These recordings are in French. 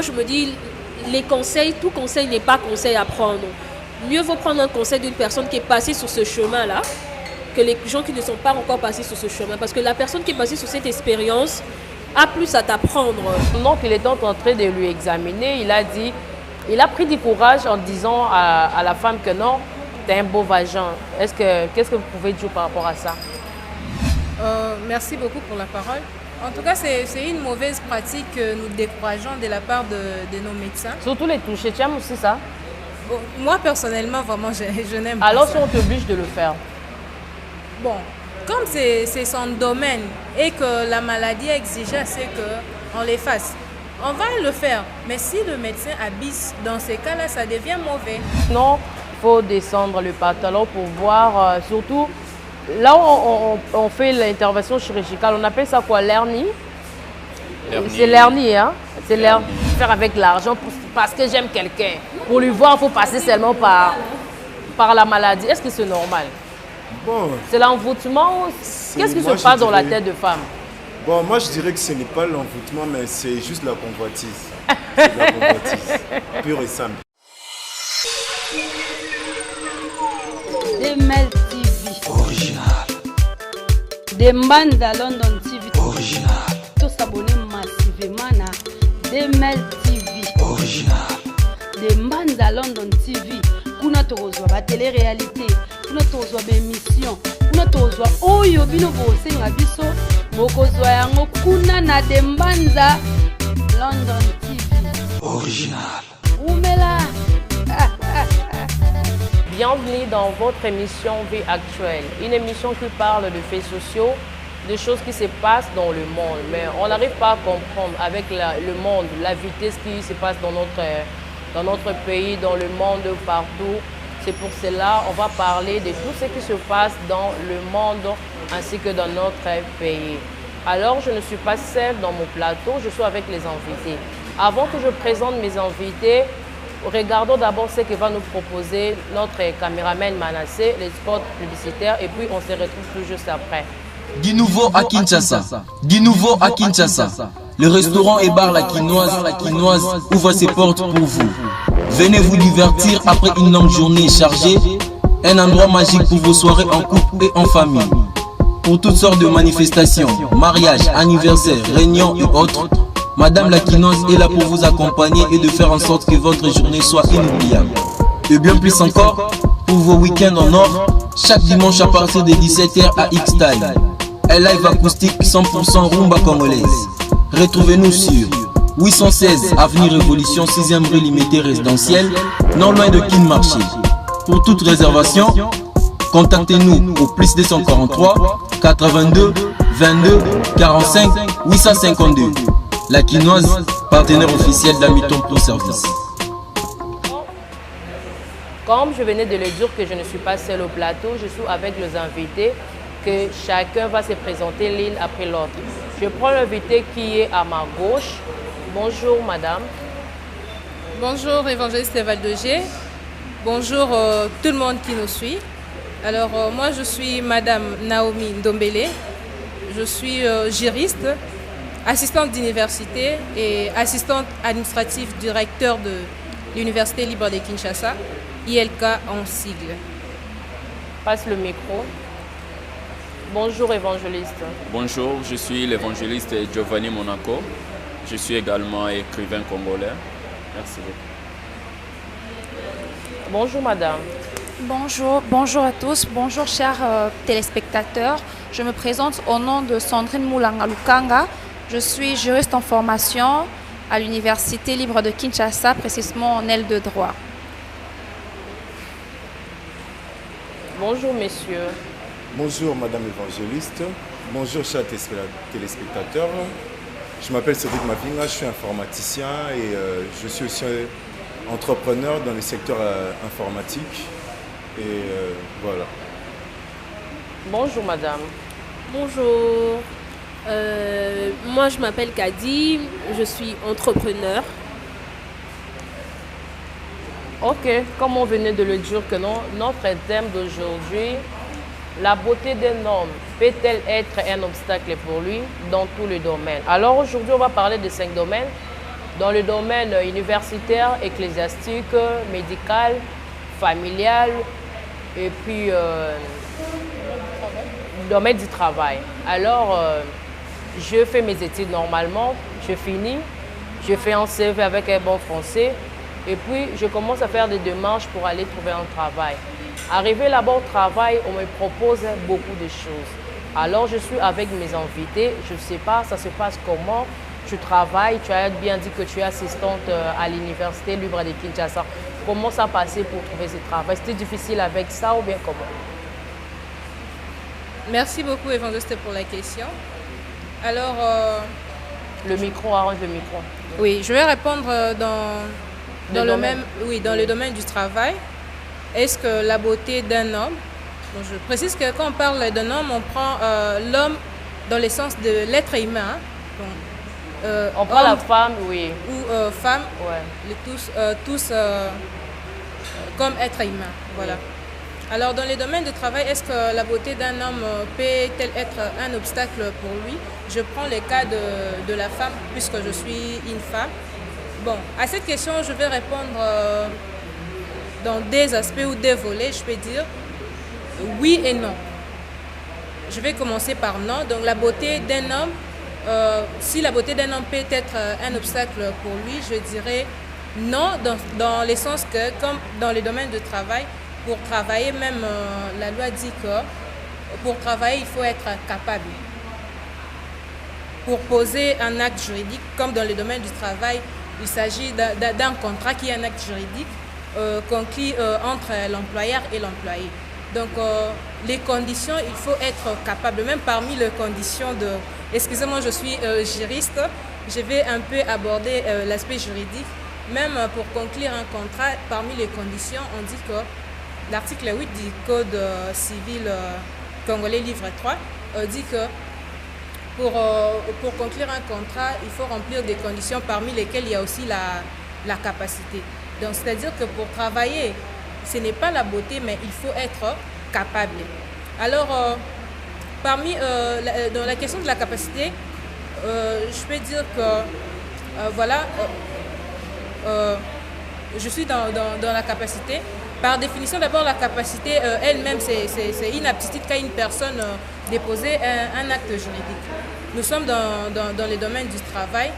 moi je me dis, les conseils, tout conseil n'est pas conseil à prendre. Mieux vaut prendre un conseil d'une personne qui est passée sur ce chemin-là que les gens qui ne sont pas encore passés sur ce chemin. Parce que la personne qui est passée sur cette expérience a plus à t'apprendre. Donc il est en train de lui examiner, il a pris du courage en disant à la femme que non, tu as un beau vagin. Qu'est-ce que vous pouvez dire par rapport à ça? Merci beaucoup pour la parole. En tout cas, c'est une mauvaise pratique que nous décourageons de la part de nos médecins. Surtout les toucher, tu aimes aussi ça? Bon, moi, personnellement, vraiment, je n'aime pas Alors, ça. si on t'oblige de le faire? Bon, comme c'est son domaine et que la maladie exige c'est qu'on les fasse, on va le faire. Mais si le médecin abuse, dans ces cas-là, ça devient mauvais. Non, il faut descendre le pantalon pour voir, surtout, là où on fait l'intervention chirurgicale, on appelle ça quoi? L'hernie? C'est l'hernie, hein? C'est l'hernie. Faire avec l'argent parce que j'aime quelqu'un. Pour lui voir, il faut passer seulement par la maladie. Est-ce que c'est normal? Bon, c'est l'envoûtement? Qu'est-ce qui se passe dans la tête de femme? Bon, moi je dirais que ce n'est pas l'envoûtement, mais c'est juste la convoitise. C'est la convoitise, pure et simple. Demel TV. Original. Demanda London TV. Original. Tous s'abonner massivement à Demel TV. Original. Demanda London TV. Kuna tozwa ba télé-réalité. Kuna tozwa ba émission. Kuna tozwa oyo bino bosenga biso. Mokozwa yango kuna na Dembanza London TV. Original. Oumela. Bienvenue dans votre émission Vie Actuelle, une émission qui parle de faits sociaux, de choses qui se passent dans le monde. Mais on n'arrive pas à comprendre avec le monde, la vitesse qui se passe dans notre pays, dans le monde, partout. C'est pour cela qu'on va parler de tout ce qui se passe dans le monde ainsi que dans notre pays. Alors, je ne suis pas seule dans mon plateau, je suis avec les invités. Avant que je présente mes invités, regardons d'abord ce que va nous proposer notre caméraman Manassé, les spots publicitaires, et puis on se retrouve tout juste après. Du nouveau à Kinshasa. Du nouveau à Kinshasa. Le restaurant et bar La Quinoise ouvre ses portes pour vous. Venez vous divertir après une longue journée chargée. Un endroit magique pour vos soirées en couple et en famille. Pour toutes sortes de manifestations, mariages, anniversaires, réunions et autres, Madame La Quinoise est là pour vous accompagner et de faire en sorte que votre journée soit inoubliable. Et bien plus encore, pour vos week-ends en or, chaque dimanche à partir de 17h à X-Style. Un live acoustique 100% rumba congolaise. Retrouvez-nous sur 816 Avenue Révolution 6e rue limitée résidentielle, non loin de Kin Marché. Pour toute réservation, contactez-nous au plus 243 82 22 45 852. La Quinoise, partenaire officiel d'Amiton pour service. Comme je venais de le dire que je ne suis pas seule au plateau, je suis avec les invités, que chacun va se présenter l'une après l'autre. Je prends l'invité qui est à ma gauche. Bonjour madame. Bonjour évangéliste Valdegé. Bonjour tout le monde qui nous suit. Alors moi je suis madame Naomi Ndombele. Je suis juriste, assistante d'université et assistante administrative du recteur de l'Université libre de Kinshasa, ILK en sigle. Passe le micro. Bonjour évangéliste. Bonjour, je suis l'évangéliste Giovanni Monaco. Je suis également écrivain congolais. Merci beaucoup. Bonjour madame. Bonjour à tous, bonjour chers téléspectateurs. Je me présente au nom de Sandrine Moulanga Lukanga. Je suis juriste en formation à l'Université libre de Kinshasa, précisément en aile de droit. Bonjour messieurs. Bonjour madame l'évangéliste. Bonjour chers téléspectateurs. Je m'appelle Cédric Mavinga, je suis informaticien et je suis aussi entrepreneur dans le secteur informatique. Et voilà. Bonjour madame. Bonjour. Moi je m'appelle Kadi, je suis entrepreneur. Ok, comme on venait de le dire que non, notre thème d'aujourd'hui, la beauté d'un homme peut-elle être un obstacle pour lui dans tous les domaines? Alors aujourd'hui on va parler de 5 domaines. dans le domaine universitaire, ecclésiastique, médical, familial et puis domaine du travail. Alors, je fais mes études normalement, je finis, je fais un CV avec un bon français et puis je commence à faire des démarches pour aller trouver un travail. Arrivé là-bas au travail, on me propose beaucoup de choses. Alors, je suis avec mes invités, je ne sais pas, ça se passe comment. Tu travailles, tu as bien dit que tu es assistante à l'université libre de Kinshasa. Comment ça passait pour trouver ce travail? C'était difficile avec ça ou bien comment? Merci beaucoup, Évangéliste, pour la question. Alors... le micro, arrange le micro. Oui, je vais répondre dans le domaine du travail. Est-ce que la beauté d'un homme... Bon, je précise que quand on parle d'un homme, on prend l'homme dans le sens de l'être humain. On prend la femme, oui. Ou femme, ouais. tous comme être humain. Voilà. Alors, dans les domaines de travail, est-ce que la beauté d'un homme peut-elle être un obstacle pour lui? Je prends le cas de la femme, puisque je suis une femme. Bon, à cette question, je vais répondre dans des aspects ou des volets, je peux dire oui et non. Je vais commencer par non. Donc, la beauté d'un homme, si la beauté d'un homme peut être un obstacle pour lui, je dirais non, dans le sens que, comme dans le domaine du travail, pour travailler, même la loi dit que pour travailler, il faut être capable. Pour poser un acte juridique, comme dans le domaine du travail, il s'agit d'un contrat qui est un acte juridique conclu entre l'employeur et l'employé. Donc, les conditions, il faut être capable, même parmi les conditions de... Excusez-moi, je suis juriste, je vais un peu aborder l'aspect juridique. Même pour conclure un contrat, parmi les conditions, on dit que l'article 8 du Code civil congolais, livre 3, dit que pour conclure un contrat, il faut remplir des conditions parmi lesquelles il y a aussi la capacité. Donc, c'est-à-dire que pour travailler, ce n'est pas la beauté, mais il faut être capable. Alors, dans la question de la capacité, je peux dire que, voilà, je suis dans la capacité. Par définition, d'abord, la capacité elle-même, c'est une aptitude qu'a une personne déposer un acte juridique. Nous sommes dans le domaine du travail.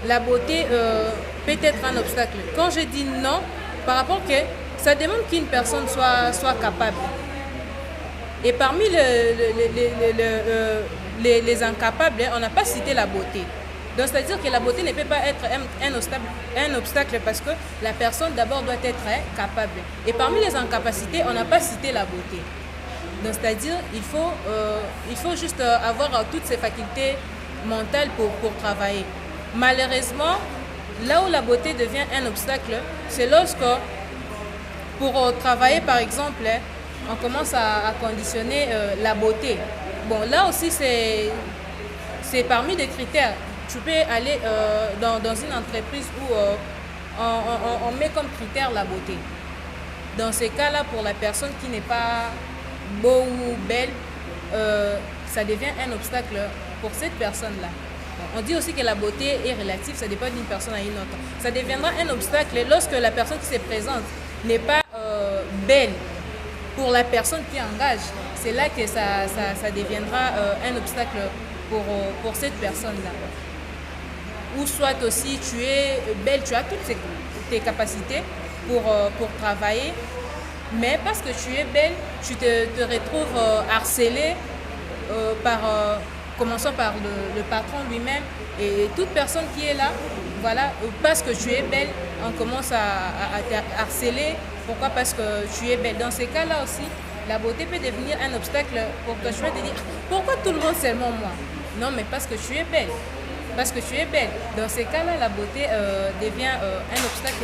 La beauté peut être un obstacle. Quand je dis non, par rapport que ça demande qu'une personne soit capable. Et parmi les incapables, on n'a pas cité la beauté. Donc, c'est-à-dire que la beauté ne peut pas être un obstacle parce que la personne d'abord doit être capable. Et parmi les incapacités, on n'a pas cité la beauté. Donc, c'est-à-dire qu'il faut juste avoir toutes ces facultés mentales pour travailler. Malheureusement, là où la beauté devient un obstacle, c'est lorsque, pour travailler par exemple, on commence à conditionner la beauté. Bon, là aussi, c'est parmi les critères. Tu peux aller dans une entreprise où on met comme critère la beauté. Dans ces cas-là, pour la personne qui n'est pas beau ou belle, ça devient un obstacle pour cette personne-là. On dit aussi que la beauté est relative, ça dépend d'une personne à une autre. Ça deviendra un obstacle lorsque la personne qui se présente n'est pas belle pour la personne qui engage. C'est là que ça deviendra un obstacle pour cette personne-là. Ou soit aussi tu es belle, tu as toutes tes capacités pour travailler, mais parce que tu es belle, tu te retrouves harcelée commençant par le patron lui-même et toute personne qui est là, voilà, parce que tu es belle, on commence à te harceler. Pourquoi? Parce que tu es belle. Dans ces cas-là aussi, la beauté peut devenir un obstacle pour que je vais te dire pourquoi tout le monde seulement moi? Non, mais parce que tu es belle. Parce que tu es belle. Dans ces cas-là, la beauté devient un obstacle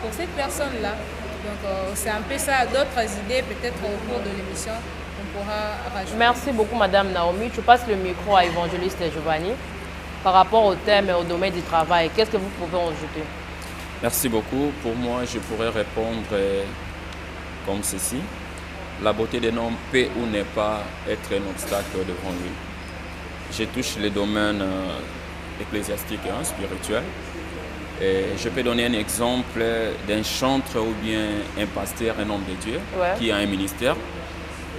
pour cette personne-là. Donc, c'est un peu ça. D'autres idées, peut-être au cours de l'émission, on pourra rajouter. Merci beaucoup, Madame Naomi. Tu passes le micro à Évangéliste Giovanni. Par rapport au thème et au domaine du travail, qu'est-ce que vous pouvez ajouter? Merci beaucoup. Pour moi, je pourrais répondre comme ceci. La beauté d'un homme peut ou n'est pas être un obstacle devant lui. Je touche les domaines ecclésiastiques et spirituels. Je peux donner un exemple d'un chantre ou bien un pasteur, un homme de Dieu, qui a un ministère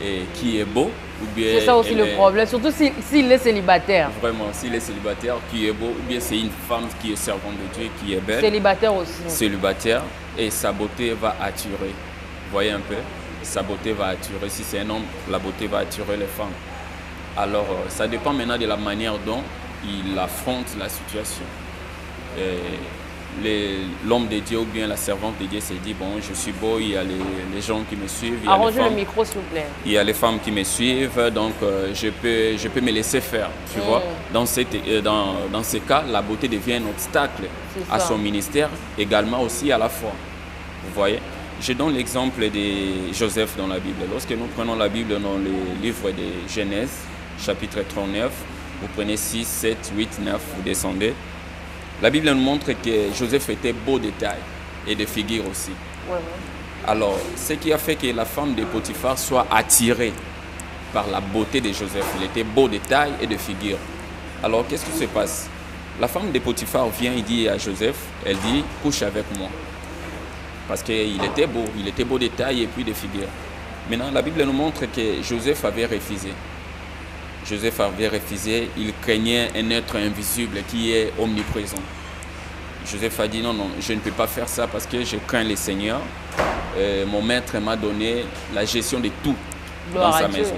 et qui est beau. C'est ça aussi le problème, surtout s'il est célibataire. Vraiment, s'il est célibataire, qui est beau, ou bien c'est une femme qui est servante de Dieu, qui est belle. Célibataire aussi. Célibataire, et sa beauté va attirer. Vous voyez un peu? Sa beauté va attirer. Si c'est un homme, la beauté va attirer les femmes. Alors, ça dépend maintenant de la manière dont il affronte la situation. L'homme de Dieu ou bien la servante de Dieu s'est dit, bon, je suis beau, il y a les gens qui me suivent. Arrangez le micro, s'il vous plaît. Il y a les femmes qui me suivent, donc je peux me laisser faire, tu vois. Dans ce cas, la beauté devient un obstacle à son ministère, également aussi à la foi. Vous voyez? Je donne l'exemple de Joseph dans la Bible. Lorsque nous prenons la Bible dans le livre de Genèse, chapitre 39, vous prenez 6, 7, 8, 9, vous descendez. La Bible nous montre que Joseph était beau de taille et de figure aussi. Alors, ce qui a fait que la femme de Potiphar soit attirée par la beauté de Joseph. Il était beau de taille et de figure. Alors, qu'est-ce qui se passe? La femme de Potiphar vient et dit à Joseph, elle dit, couche avec moi. Parce qu'il était beau de taille et puis de figure. Maintenant, la Bible nous montre que Joseph avait refusé. Joseph avait refusé, il craignait un être invisible qui est omniprésent. Joseph a dit non, je ne peux pas faire ça parce que je crains le Seigneur. Mon maître m'a donné la gestion de tout dans sa maison.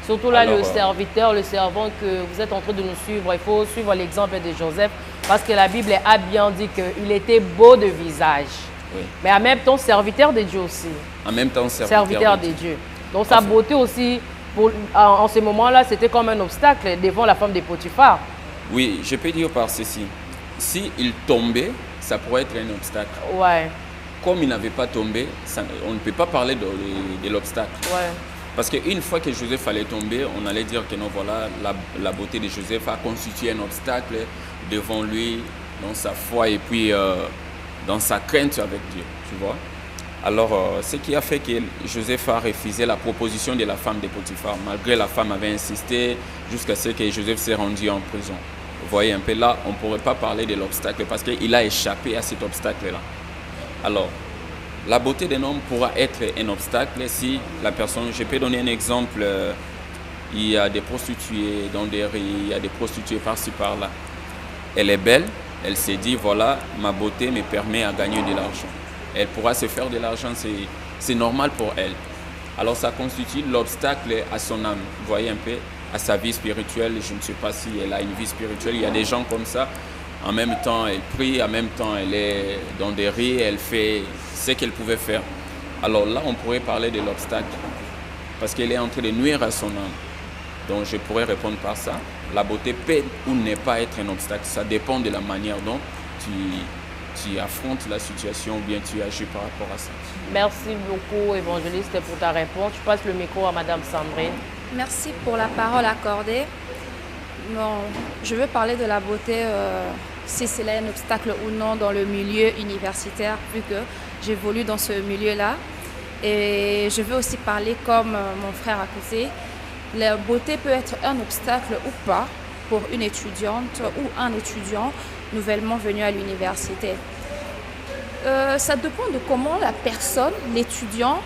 Surtout là, le serviteur, le servant que vous êtes en train de nous suivre, il faut suivre l'exemple de Joseph parce que la Bible a bien dit qu'il était beau de visage. Oui. Mais en même temps, serviteur de Dieu aussi. En même temps, serviteur de Dieu. Donc sa beauté aussi, en ce moment-là, c'était comme un obstacle devant la femme de Potiphar. Oui, je peux dire par ceci. S'il tombait, ça pourrait être un obstacle. Ouais. Comme il n'avait pas tombé, on ne peut pas parler de l'obstacle. Ouais. Parce qu'une fois que Joseph allait tomber, on allait dire que non, voilà, la beauté de Joseph a constitué un obstacle devant lui, dans sa foi et puis dans sa crainte avec Dieu, tu vois. Alors, ce qui a fait que Joseph a refusé la proposition de la femme de Potiphar, malgré la femme avait insisté jusqu'à ce que Joseph s'est rendu en prison. Vous voyez un peu là, on ne pourrait pas parler de l'obstacle parce qu'il a échappé à cet obstacle-là. Alors, la beauté d'un homme pourra être un obstacle si la personne, je peux donner un exemple, il y a des prostituées dans des rues, il y a des prostituées par-ci par-là. Elle est belle, elle s'est dit, voilà, ma beauté me permet à gagner de l'argent. Elle pourra se faire de l'argent, c'est normal pour elle. Alors ça constitue l'obstacle à son âme, vous voyez un peu, à sa vie spirituelle. Je ne sais pas si elle a une vie spirituelle, il y a des gens comme ça. En même temps, elle prie, en même temps, elle est dans des rues, elle fait ce qu'elle pouvait faire. Alors là, on pourrait parler de l'obstacle, parce qu'elle est en train de nuire à son âme. Donc je pourrais répondre par ça. La beauté peut ou ne pas être un obstacle, ça dépend de la manière dont tu affrontes la situation ou bien tu agis par rapport à ça. Merci beaucoup, évangéliste, pour ta réponse. Je passe le micro à Madame Sandrine. Merci pour la parole accordée. Bon, je veux parler de la beauté, si c'est un obstacle ou non dans le milieu universitaire, vu que j'évolue dans ce milieu-là. Et je veux aussi parler comme mon frère à côté. La beauté peut être un obstacle ou pas pour une étudiante ou un étudiant nouvellement venu à l'université. Ça dépend de comment la personne, l'étudiant,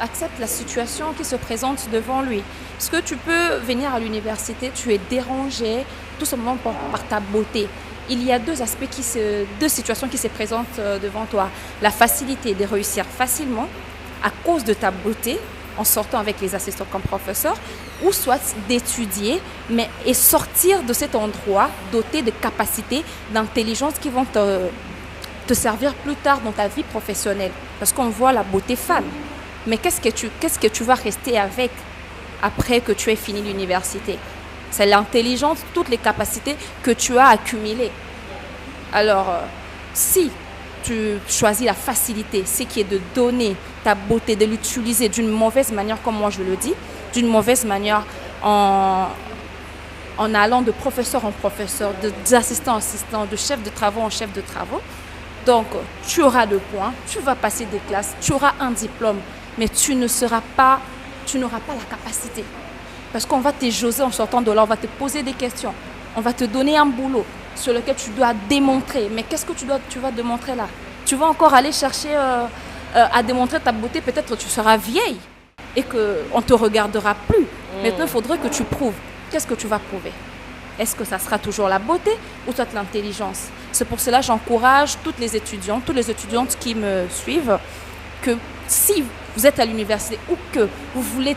accepte la situation qui se présente devant lui. Parce que tu peux venir à l'université, tu es dérangé tout simplement par ta beauté. Il y a deux situations qui se présentent devant toi. La facilité de réussir facilement à cause de ta beauté, en sortant avec les assistants comme professeur, ou soit d'étudier, et sortir de cet endroit doté de capacités, d'intelligence qui vont te servir plus tard dans ta vie professionnelle. Parce qu'on voit la beauté fan. Mais qu'est-ce que tu vas rester avec après que tu aies fini l'université? C'est l'intelligence, toutes les capacités que tu as accumulées. Alors, si tu choisis la facilité, ce qui est de donner ta beauté, de l'utiliser d'une mauvaise manière, comme moi je le dis, d'une mauvaise manière en allant de professeur en professeur, d'assistant en assistant, de chef de travaux en chef de travaux. Donc, tu auras 2 points, tu vas passer des classes, tu auras un diplôme, mais tu n'auras pas la capacité. Parce qu'on va te jauger en sortant de là, on va te poser des questions, on va te donner un boulot. sur lequel tu dois démontrer. Mais qu'est-ce que tu vas démontrer là? Tu vas encore aller chercher à démontrer ta beauté. Peut-être tu seras vieille et qu'on ne te regardera plus. Maintenant, il faudrait que tu prouves. Qu'est-ce que tu vas prouver? Est-ce que ça sera toujours la beauté ou soit l'intelligence? C'est pour cela que j'encourage toutes les étudiantes qui me suivent que si vous êtes à l'université ou que vous voulez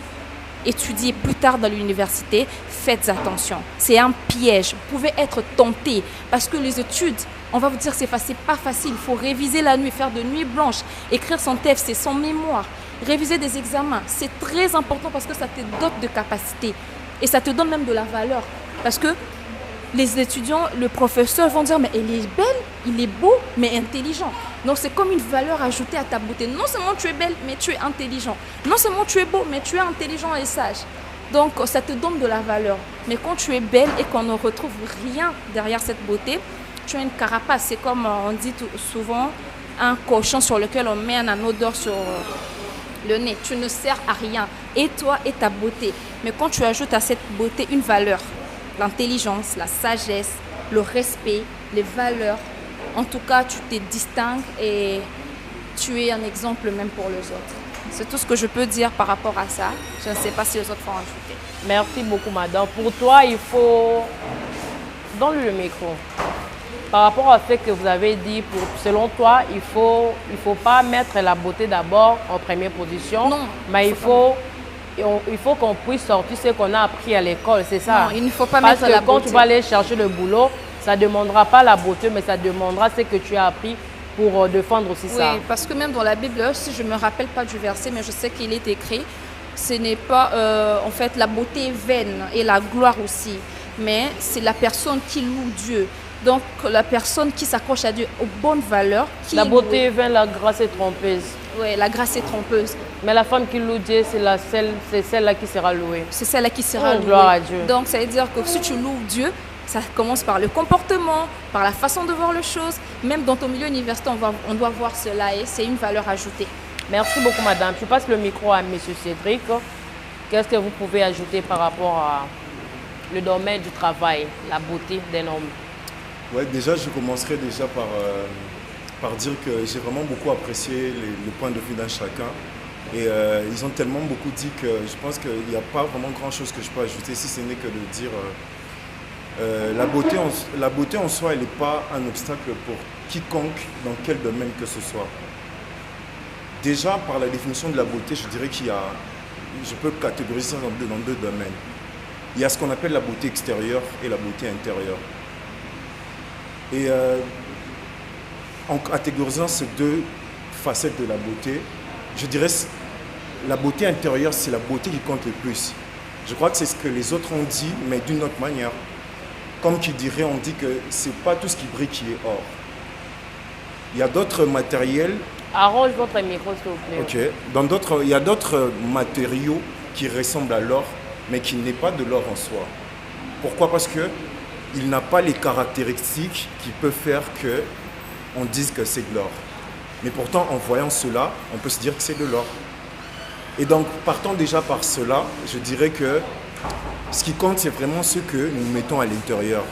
étudier plus tard dans l'université, faites attention. C'est un piège. Vous pouvez être tenté parce que les études, on va vous dire c'est pas facile. Il faut réviser la nuit, faire de nuit blanche, écrire son TFC, son mémoire, réviser des examens. C'est très important parce que ça te dote de capacités et ça te donne même de la valeur. Parce que les étudiants, le professeur vont dire mais elle est belle, il est beau, mais intelligent. Donc c'est comme une valeur ajoutée à ta beauté. Non seulement tu es belle, mais tu es intelligent. Non seulement tu es beau, mais tu es intelligent et sage. Donc ça te donne de la valeur. Mais quand tu es belle et qu'on ne retrouve rien derrière cette beauté, tu as une carapace. C'est comme on dit souvent, un cochon sur lequel on met un anneau d'or sur le nez. Tu ne sers à rien. Et toi et ta beauté. Mais quand tu ajoutes à cette beauté une valeur, l'intelligence, la sagesse, le respect, les valeurs, en tout cas, tu te distingues et tu es un exemple même pour les autres. C'est tout ce que je peux dire par rapport à ça. Je ne sais pas si les autres vont ajouter. Merci beaucoup, madame. Pour toi, il faut... Donne-lui le micro. Par rapport à ce que vous avez dit, selon toi, il faut pas mettre la beauté d'abord en première position. Non. Mais il faut qu'on puisse sortir ce qu'on a appris à l'école, c'est ça? Non, il ne faut pas mettre la beauté. Parce que quand tu vas aller chercher le boulot, ça ne demandera pas la beauté, mais ça demandera ce que tu as appris pour défendre aussi ça. Oui, parce que même dans la Bible, si je ne me rappelle pas du verset, mais je sais qu'il est écrit, ce n'est pas en fait la beauté est vaine et la gloire aussi, mais c'est la personne qui loue Dieu. Donc la personne qui s'accroche à Dieu aux bonnes valeurs. La beauté est vaine, la grâce est trompeuse. Oui, la grâce est trompeuse. Mais la femme qui loue Dieu, c'est celle-là qui sera louée. C'est celle-là qui sera louée. Gloire à Dieu. Donc ça veut dire que si tu loues Dieu, ça commence par le comportement, par la façon de voir les choses. Même dans ton milieu universitaire, on doit voir cela et c'est une valeur ajoutée. Merci beaucoup, madame. Je passe le micro à M. Cédric. Qu'est-ce que vous pouvez ajouter par rapport à le domaine du travail, la beauté d'un homme? Ouais, déjà, je commencerai déjà par dire que j'ai vraiment beaucoup apprécié le point de vue d'un chacun. Et ils ont tellement beaucoup dit que je pense qu'il n'y a pas vraiment grand-chose que je peux ajouter, si ce n'est que de dire la beauté en soi, elle n'est pas un obstacle pour quiconque dans quel domaine que ce soit. Déjà, par la définition de la beauté, je dirais je peux catégoriser ça dans deux domaines. Il y a ce qu'on appelle la beauté extérieure et la beauté intérieure. Et en catégorisant ces deux facettes de la beauté, je dirais la beauté intérieure, c'est la beauté qui compte le plus. Je crois que c'est ce que les autres ont dit, mais d'une autre manière. Comme qui dirait, on dit que c'est pas tout ce qui brille qui est or. Il y a d'autres matériels. Arrange votre micro, s'il vous plaît. Ok. Il y a d'autres matériaux qui ressemblent à l'or, mais qui n'est pas de l'or en soi. Pourquoi? Parce que il n'a pas les caractéristiques qui peuvent faire qu'on dise que c'est de l'or. Mais pourtant, en voyant cela, on peut se dire que c'est de l'or. Et donc, partant déjà par cela, je dirais que ce qui compte, c'est vraiment ce que nous mettons à l'intérieur.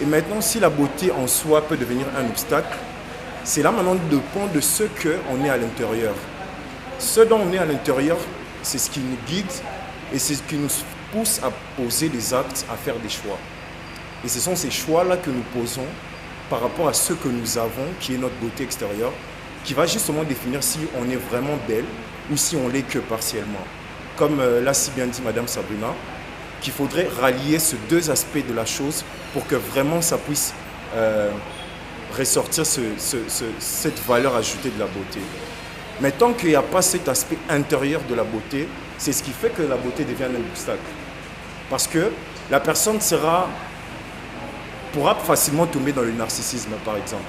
Et maintenant, si la beauté en soi peut devenir un obstacle, c'est là maintenant de dépend de ce qu'on est à l'intérieur. Ce dont on est à l'intérieur, c'est ce qui nous guide et c'est ce qui nous pousse à poser des actes, à faire des choix. Et ce sont ces choix-là que nous posons par rapport à ce que nous avons, qui est notre beauté extérieure, qui va justement définir si on est vraiment belle ou si on l'est que partiellement. Comme l'a si bien dit Madame Sabrina, qu'il faudrait rallier ces deux aspects de la chose pour que vraiment ça puisse ressortir cette valeur ajoutée de la beauté. Mais tant qu'il n'y a pas cet aspect intérieur de la beauté, c'est ce qui fait que la beauté devient un obstacle. Parce que la personne pourra facilement tomber dans le narcissisme, par exemple.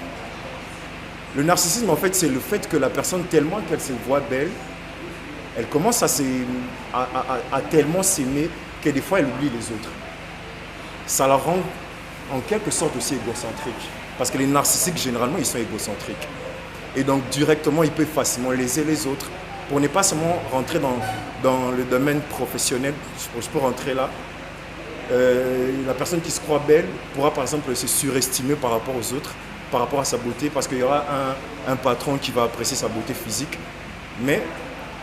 Le narcissisme, en fait, c'est le fait que la personne, tellement qu'elle se voit belle, elle commence à tellement s'aimer que des fois, elle oublie les autres. Ça la rend en quelque sorte aussi égocentrique. Parce que les narcissiques, généralement, ils sont égocentriques. Et donc, directement, ils peuvent facilement léser les autres. Pour ne pas seulement rentrer dans le domaine professionnel, je peux rentrer là. La personne qui se croit belle pourra par exemple se surestimer par rapport aux autres, par rapport à sa beauté, parce qu'il y aura un patron qui va apprécier sa beauté physique. Mais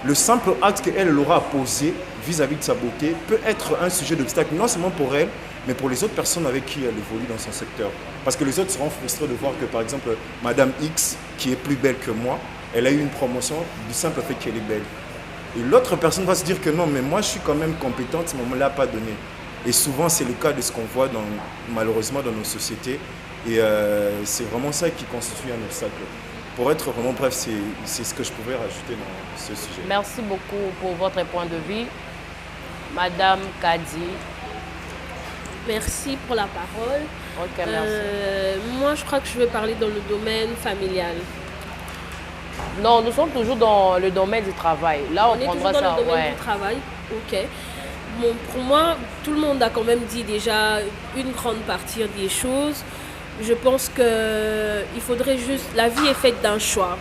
le simple acte qu'elle aura posé vis-à-vis de sa beauté peut être un sujet d'obstacle, non seulement pour elle, mais pour les autres personnes avec qui elle évolue dans son secteur. Parce que les autres seront frustrés de voir que, par exemple, Madame X, qui est plus belle que moi, elle a eu une promotion du simple fait qu'elle est belle. Et l'autre personne va se dire que non, mais moi je suis quand même compétente, mais on ne me l'a pas donné. Et souvent, c'est le cas de ce qu'on voit malheureusement dans nos sociétés. Et c'est vraiment ça qui constitue un obstacle. Pour être vraiment bref, c'est ce que je pouvais rajouter dans ce sujet. Merci beaucoup pour votre point de vue. Madame Kadi. Merci pour la parole. Ok, merci. Moi, je crois que je vais parler dans le domaine familial. Non, nous sommes toujours dans le domaine du travail. Là, on prendra ça. Dans le domaine du travail. Ok. Bon, pour moi, tout le monde a quand même dit déjà une grande partie des choses. Je pense qu'il faudrait juste... La vie est faite d'un choix.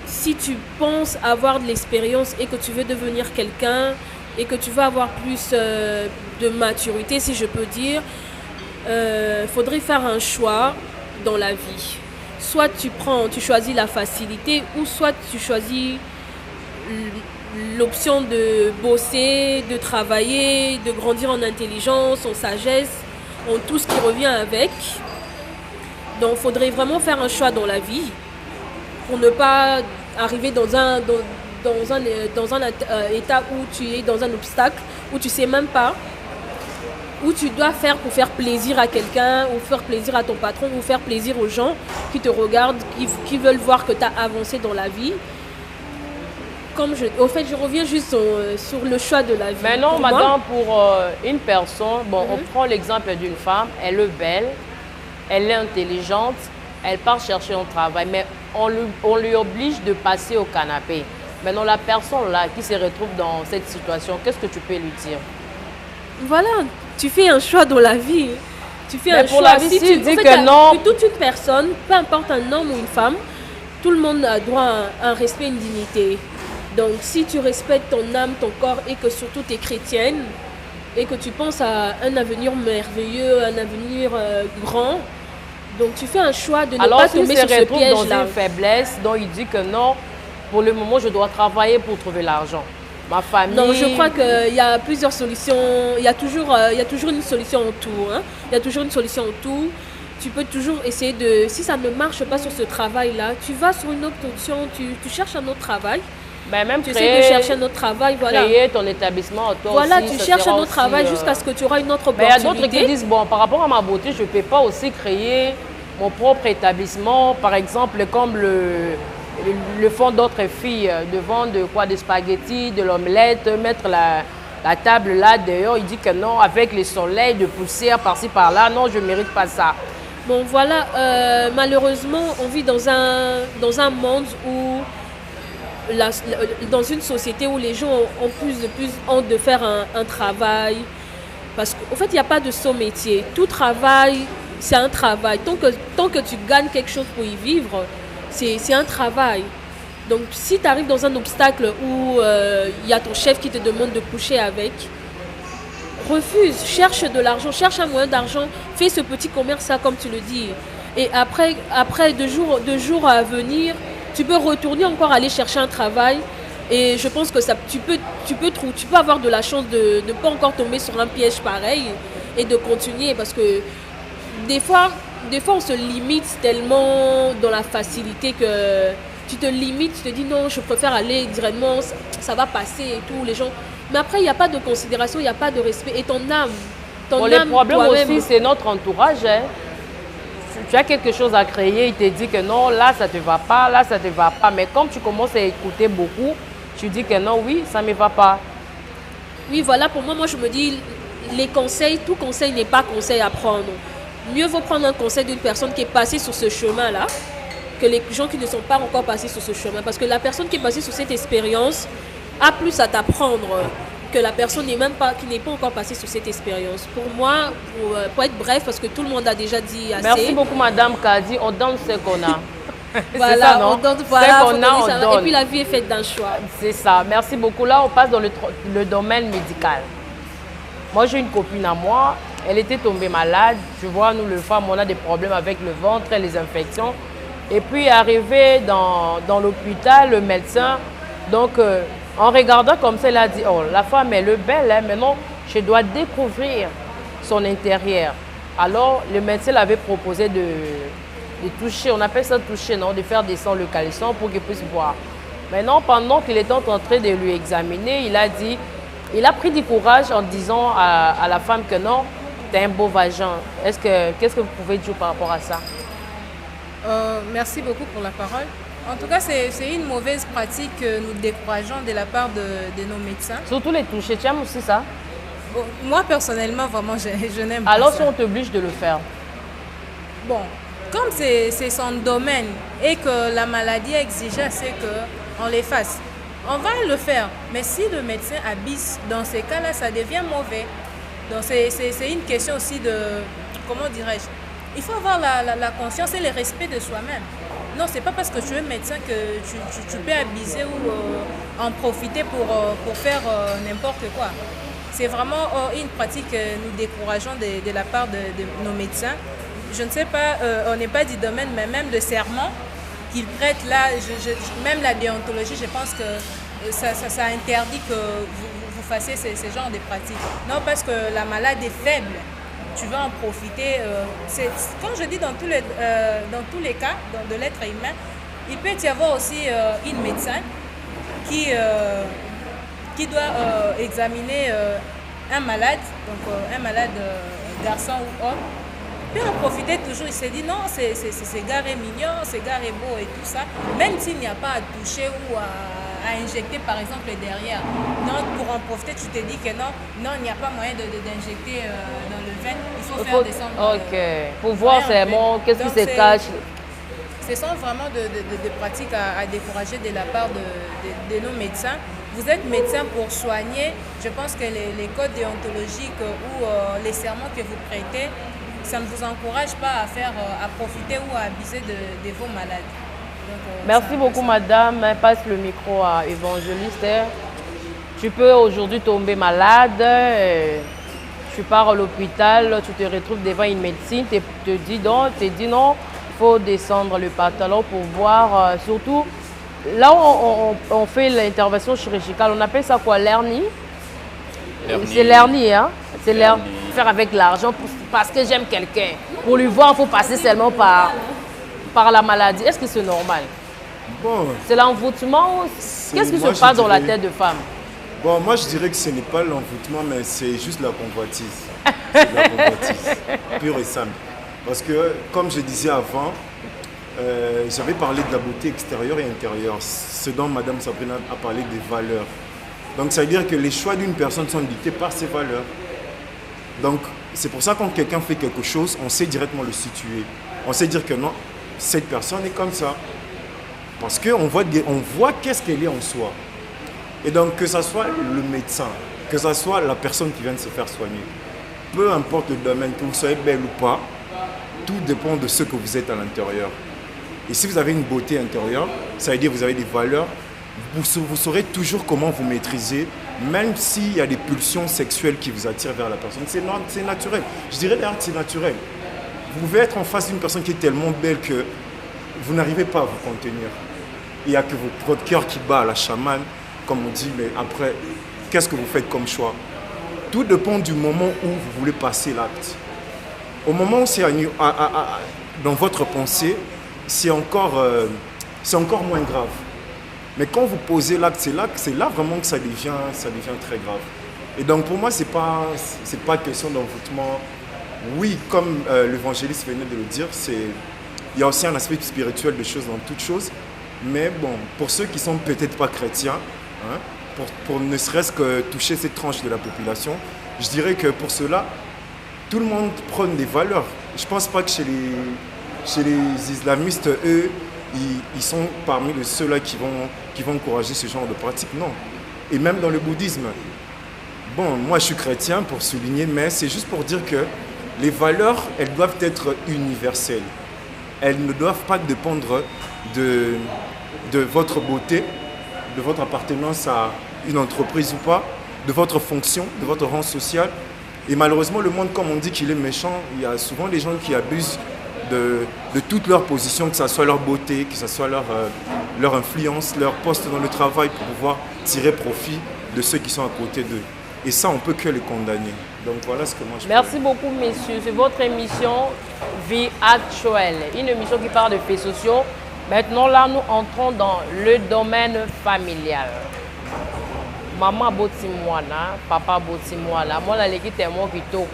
Si tu penses avoir de l'expérience et que tu veux devenir quelqu'un et que tu veux avoir plus de maturité, si je peux dire, faudrait faire un choix dans la vie. Soit tu choisis la facilité ou soit tu choisis l'option de bosser, de travailler, de grandir en intelligence, en sagesse, en tout ce qui revient avec. Donc il faudrait vraiment faire un choix dans la vie pour ne pas arriver dans un état où tu es dans un obstacle, où tu ne sais même pas, où tu dois faire pour faire plaisir à quelqu'un, ou faire plaisir à ton patron, ou faire plaisir aux gens qui te regardent, qui veulent voir que tu as avancé dans la vie. Au fait, je reviens juste sur le choix de la vie. Maintenant, madame, pour une personne, bon, on prend l'exemple d'une femme, elle est belle, elle est intelligente, elle part chercher un travail, mais on lui oblige de passer au canapé. Maintenant, la personne là qui se retrouve dans cette situation, qu'est-ce que tu peux lui dire? Voilà, tu fais un choix dans la vie. Tu fais un pour choix. La vie, si tu dis que non. Toute une personne, peu importe un homme ou une femme, tout le monde a droit à un respect et une dignité. Donc, si tu respectes ton âme, ton corps et que surtout tu es chrétienne et que tu penses à un avenir merveilleux, un avenir grand, donc tu fais un choix de ne pas tomber sur ce piège-là. Alors, dans une faiblesse, donc il dit que non, pour le moment, je dois travailler pour trouver l'argent. Ma famille... Non, je crois qu'il y a plusieurs solutions. Il y a toujours une solution en tout. Hein. Il y a toujours une solution en tout. Tu peux toujours essayer de... Si ça ne marche pas sur ce travail-là, tu vas sur une autre option, tu cherches un autre travail. Ben même tu essaies de chercher un autre travail, voilà. Créer ton établissement, toi voilà, aussi. Tu cherches un autre travail jusqu'à ce que tu auras une autre opportunité. Mais il y a d'autres qui disent, bon, par rapport à ma beauté, je ne peux pas aussi créer mon propre établissement, par exemple, comme le font d'autres filles, de vendre des spaghettis, de l'omelette, mettre la table là dehors. Il dit que non, avec les soleils, de poussière par-ci par-là, non, je ne mérite pas ça. Bon, voilà, malheureusement, on vit dans un monde où... dans une société où les gens ont plus honte de faire un travail. Parce qu'en fait, il n'y a pas de saut métier. Tout travail, c'est un travail. Tant que tu gagnes quelque chose pour y vivre, c'est un travail. Donc, si tu arrives dans un obstacle où il y a ton chef qui te demande de coucher avec, refuse, cherche de l'argent, cherche un moyen d'argent, fais ce petit commerce-là comme tu le dis. Et après de jours à venir, tu peux retourner encore aller chercher un travail. Et je pense que tu peux avoir de la chance de ne pas encore tomber sur un piège pareil et de continuer. Parce que des fois on se limite tellement dans la facilité que tu te limites, tu te dis non, je préfère aller directement, ça va passer et tout, les gens. Mais après, il n'y a pas de considération, il n'y a pas de respect. Et ton âme, le problème aussi, c'est notre entourage. Hein. Tu as quelque chose à créer, il te dit que non, là, ça ne te va pas, là, ça ne te va pas. Mais comme tu commences à écouter beaucoup, tu dis que non, oui, ça ne me va pas. Oui, voilà, pour moi, je me dis, les conseils, tout conseil n'est pas conseil à prendre. Mieux vaut prendre un conseil d'une personne qui est passée sur ce chemin-là que les gens qui ne sont pas encore passés sur ce chemin. Parce que la personne qui est passée sur cette expérience a plus à t'apprendre que la personne qui n'est pas encore passée sur cette expérience. Pour moi, pour être bref, parce que tout le monde a déjà dit assez. Merci beaucoup, Madame Kadi. On donne ce qu'on a. Voilà, ça, non? On donne, voilà, on donne. Et puis la vie est faite d'un choix. C'est ça. Merci beaucoup. Là, on passe dans le domaine médical. Moi, j'ai une copine à moi, elle était tombée malade. Je vois, nous, les femmes, on a des problèmes avec le ventre et les infections. Et puis, arrivé dans l'hôpital, le médecin, donc, en regardant comme ça, il a dit, oh, la femme, elle est belle, hein, maintenant, je dois découvrir son intérieur. Alors, le médecin l'avait proposé de toucher, on appelle ça toucher, non, de faire descendre le caleçon pour qu'il puisse voir. Maintenant, pendant qu'il était en train de lui examiner, il a pris du courage en disant à la femme que non, tu as un beau vagin. Qu'est-ce que vous pouvez dire par rapport à ça? Merci beaucoup pour la parole. En tout cas, c'est une mauvaise pratique que nous décourageons de la part de nos médecins. Surtout les toucher, tu aimes aussi ça? Bon, moi, personnellement, vraiment, je n'aime pas Alors, ça. si on t'oblige de le faire? Bon, comme c'est son domaine et que la maladie exigeait, c'est qu'on les fasse. On va le faire, mais si le médecin abuse, dans ces cas-là, ça devient mauvais. Donc, c'est une question aussi de, comment dirais-je, il faut avoir la conscience et le respect de soi-même. Non, c'est pas parce que tu es médecin que tu peux abuser ou en profiter pour faire n'importe quoi. C'est vraiment une pratique que nous décourageons de la part de nos médecins. Je ne sais pas, on n'est pas du domaine, mais même le serment qu'ils prêtent là, même la déontologie, je pense que ça interdit que vous fassiez ce genre de pratiques. Non, parce que la malade est faible, tu vas en profiter. Comme je dis, dans tous les cas de l'être humain, il peut y avoir aussi une médecin qui doit examiner un malade, donc un malade garçon ou homme. Il peut en profiter toujours, il se dit non, ce gars est mignon, ce gars est beau et tout ça, même s'il n'y a pas à toucher ou à injecter par exemple derrière. Non, pour en profiter, tu te dis que non, il n'y a pas moyen d'injecter dans le veine, il faut faire descendre. Ok, pour voir seulement qu'est-ce qui se cache. Ce sont vraiment de pratiques à décourager de la part de nos médecins. Vous êtes médecin pour soigner. Je pense que les codes déontologiques ou les serments que vous prêtez, ça ne vous encourage pas à profiter ou à abuser de vos malades. Donc, merci beaucoup, madame. Passe le micro à Évangéliste. Tu peux aujourd'hui tomber malade. Tu pars à l'hôpital, tu te retrouves devant une médecine, te dit non, il faut descendre le pantalon pour voir, surtout là où on fait l'intervention chirurgicale, on appelle ça quoi, l'hernie? C'est l'hernie, hein? C'est l'hernie. Faire avec l'argent parce que j'aime quelqu'un. Pour lui voir, il faut passer seulement par la maladie. Est-ce que c'est normal? Bon. C'est l'envoûtement? Qu'est-ce qui se passe dans la tête de femme? Bon, moi je dirais que ce n'est pas l'envoûtement, mais c'est juste la convoitise. C'est la convoitise, pure et simple. Parce que, comme je disais avant, j'avais parlé de la beauté extérieure et intérieure, ce dont Madame Sabrina a parlé des valeurs. Donc ça veut dire que les choix d'une personne sont dictés par ses valeurs. Donc c'est pour ça que quand quelqu'un fait quelque chose, on sait directement le situer. On sait dire que non, cette personne est comme ça. Parce qu'on voit qu'est-ce qu'elle est en soi. Et donc que ce soit le médecin, que ce soit la personne qui vient de se faire soigner, peu importe le domaine, que vous soyez belle ou pas, tout dépend de ce que vous êtes à l'intérieur. Et si vous avez une beauté intérieure, ça veut dire que vous avez des valeurs, vous saurez toujours comment vous maîtriser, même s'il y a des pulsions sexuelles qui vous attirent vers la personne. C'est naturel. Je dirais d'ailleurs que c'est naturel. Vous pouvez être en face d'une personne qui est tellement belle que vous n'arrivez pas à vous contenir. Il n'y a que votre cœur qui bat à la chamane, comme on dit, mais après, qu'est-ce que vous faites comme choix? Tout dépend du moment où vous voulez passer l'acte. Au moment où c'est dans votre pensée, c'est encore moins grave. Mais quand vous posez l'acte, c'est là vraiment que ça devient très grave. Et donc pour moi, c'est pas question d'envoûtement. Oui, comme l'évangéliste venait de le dire, il y a aussi un aspect spirituel de choses dans toutes choses. Mais bon, pour ceux qui sont peut-être pas chrétiens, hein, pour ne serait-ce que toucher cette tranche de la population, je dirais que pour cela, tout le monde prône des valeurs. Je ne pense pas que chez les islamistes, eux, ils sont parmi ceux-là qui vont encourager ce genre de pratique. Non. Et même dans le bouddhisme. Bon, moi je suis chrétien pour souligner, mais c'est juste pour dire que les valeurs, elles doivent être universelles. Elles ne doivent pas dépendre de votre beauté, de votre appartenance à une entreprise ou pas, de votre fonction, de votre rang social. Et malheureusement, le monde, comme on dit qu'il est méchant, il y a souvent des gens qui abusent de toute leur position, que ce soit leur beauté, que ce soit leur influence, leur poste dans le travail pour pouvoir tirer profit de ceux qui sont à côté d'eux. Et ça, on ne peut que les condamner. Donc voilà ce que moi je Merci beaucoup, messieurs. C'est votre émission Vie actuelle, une émission qui parle de faits sociaux. Maintenant, là, nous entrons dans le domaine familial. Maman botimwana, papa botimwana, moi la l'équipe est moi qui toque.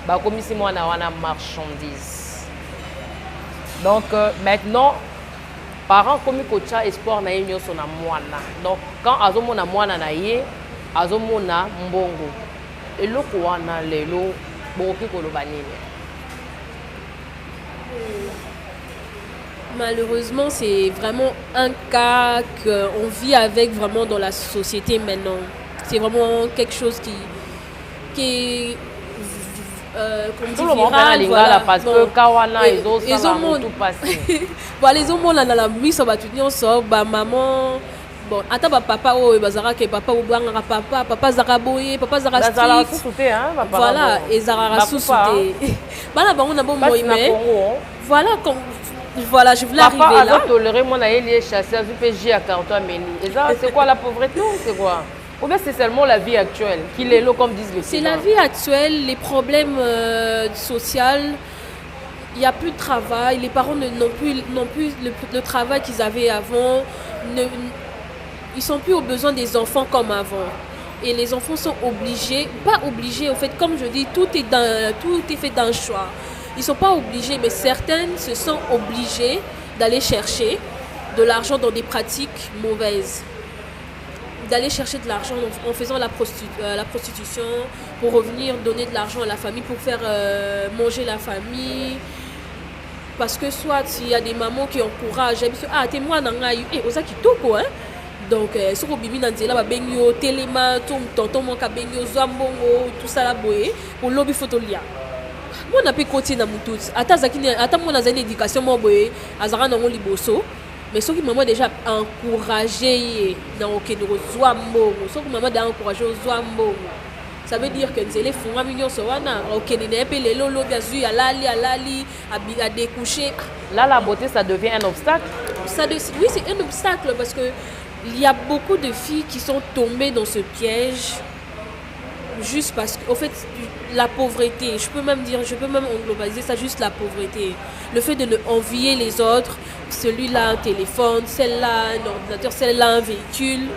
Bah comme ici moi na wana marchandise. Donc maintenant, parents comme kocha espoir na yenyo so na mwana. Donc quand azomona mwana na ye, azomona mbongo. Eloko wana lelo boki koloba nini? Malheureusement, c'est vraiment un cas qu'on vit avec vraiment dans la société maintenant. C'est vraiment quelque chose qui est tout le monde a l'ingala parce que kawana ils ont tout passé. Voilà, les hommes là dans la vie ça va tout dire ça maman bon ata papa oh bazara ke papa ou banga papa zara boye papa zara strict voilà et zara sous-souté bana bango na bon moi mais voilà je voulais arriver là papa a toléré mon aïe chasseur du PJ à carton meni et ça c'est quoi la pauvreté c'est quoi? Ou bien c'est seulement la vie actuelle qu'il est là comme disent les c'est la vie actuelle, les problèmes sociaux, il n'y a plus de travail, les parents n'ont plus le travail qu'ils avaient avant, ils ne sont plus au besoin des enfants comme avant. Et les enfants sont obligés, pas obligés, en fait, comme je dis, tout est fait d'un choix. Ils ne sont pas obligés, mais certaines se sont obligées d'aller chercher de l'argent dans des pratiques mauvaises. D'aller chercher de l'argent en faisant la prostitution pour revenir donner de l'argent à la famille, pour faire manger la famille. Parce que soit il y a des mamans qui encouragent, ah, t'es moi, osa kitoko, hein. Donc, sur le bibi nanzela, benyo, téléma, tonton, mon kabengyo, zambongo, tout ça la boye, pour lobby photolia. Moi, on a pu continuer dans mon tout. Attends, moi, dans une éducation, moi, boye, azara dans mon liboso. Mais ceux qui m'ont déjà encouragé dans le Zouambo, ceux qui m'ont encouragé au Zouambo, ça veut dire que nous allons faire un million de wana, ok, nous allons appeler les lolo, bien sûr, à découcher. Là, la beauté, ça devient un obstacle. Oui, c'est un obstacle parce que il y a beaucoup de filles qui sont tombées dans ce piège juste parce que, au fait, la pauvreté, je peux même englobaliser ça, juste la pauvreté. Le fait de envier les autres, celui-là un téléphone, celle-là un ordinateur, celle-là un véhicule,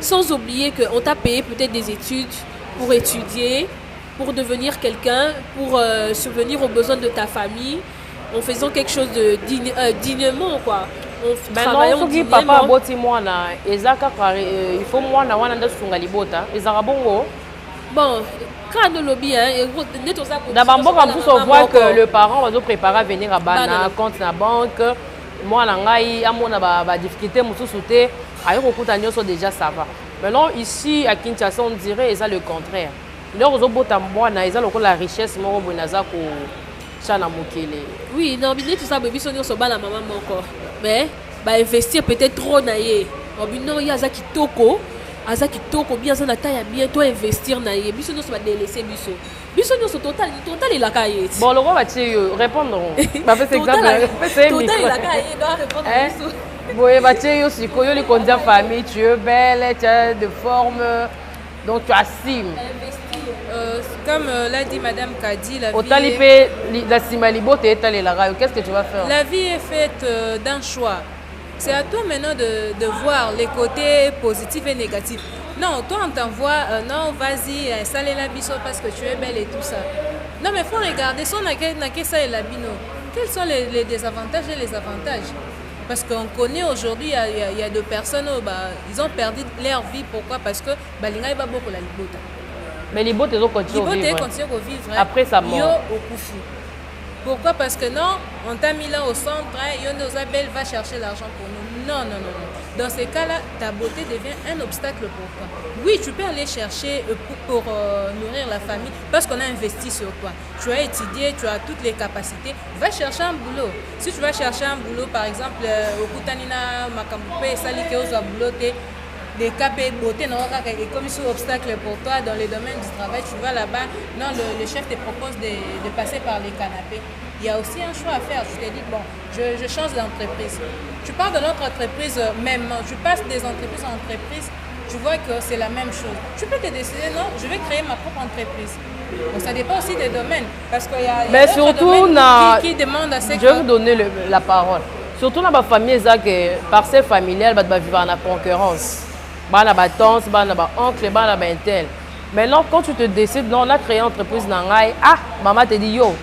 sans oublier qu'on t'a payé peut-être des études pour étudier, pour devenir quelqu'un, pour subvenir aux besoins de ta famille, en faisant quelque chose de dignement, quoi. En travaillant dignement. Papa boti mwana, il faut mwana wana nda sunga libota, ezara bongo. Bon, quand le lobby, d'abord, on voit que le parent va préparer à venir à Bana, compte la banque. Moi, il y a des difficultés, déjà ça va. Maintenant, ici, à Kinshasa, on dirait que c'est le contraire. La richesse, oui, non, tout ça, mais investir peut-être trop. Non, il y a ça qui toko. Aza kitoko bien ça na taille bien toi investir na ye biso nyonso ba délaisser biso nyonso total il a caillé bon le roi va te répondre ba fait exemple total il a caillé doit répondre biso boye ba te yo sikoyo li kondia famille tu es belle tu as de forme donc tu assumes comme l'a dit madame Kadi la simalibo te etale la rayo qu'est-ce que tu vas faire? La vie est faite d'un choix. C'est à toi maintenant de voir les côtés positifs et négatifs. Non, toi on t'envoie, non vas-y, installe la biso parce que tu es belle et tout ça. Non mais il faut regarder, si on a ça et la bino, quels sont les désavantages et les avantages? Parce qu'on connaît aujourd'hui, il y a des personnes, ils ont perdu leur vie. Pourquoi? Parce que Balinga va beaucoup la libota. Mais libota ils continuent à vivre. Après sa mort. Yo au Kufu. Pourquoi? Parce que non, on t'a mis là au centre, Yondozabel va chercher l'argent pour nous. Non. Dans ces cas-là, ta beauté devient un obstacle pour toi. Oui, tu peux aller chercher pour nourrir la famille parce qu'on a investi sur toi. Tu as étudié, tu as toutes les capacités. Va chercher un boulot. Si tu vas chercher un boulot, par exemple, au Kutanina, Makambupe, Salikeozo, Bouloté, des cas de beauté, et comme c'est un obstacle pour toi dans le domaine du travail, tu vas là-bas, non, le chef te propose de passer par les canapés. Il y a aussi un choix à faire. Tu te dis, bon, je change d'entreprise. Tu pars de l'autre entreprise, même, tu passes des entreprises en entreprise, tu vois que c'est la même chose. Tu peux te décider, non, je vais créer ma propre entreprise. Donc ça dépend aussi des domaines. Parce qu'il y a surtout qui demandent à ce que... Je vais vous donner la parole. Surtout dans ma famille, que parcelle familiale, va vivre en concurrence. Bah na ba tante, bah na ba oncle, bah na ba intel. Maintenant quand tu te décides non, on a créé une entreprise nangai, maman te dit yo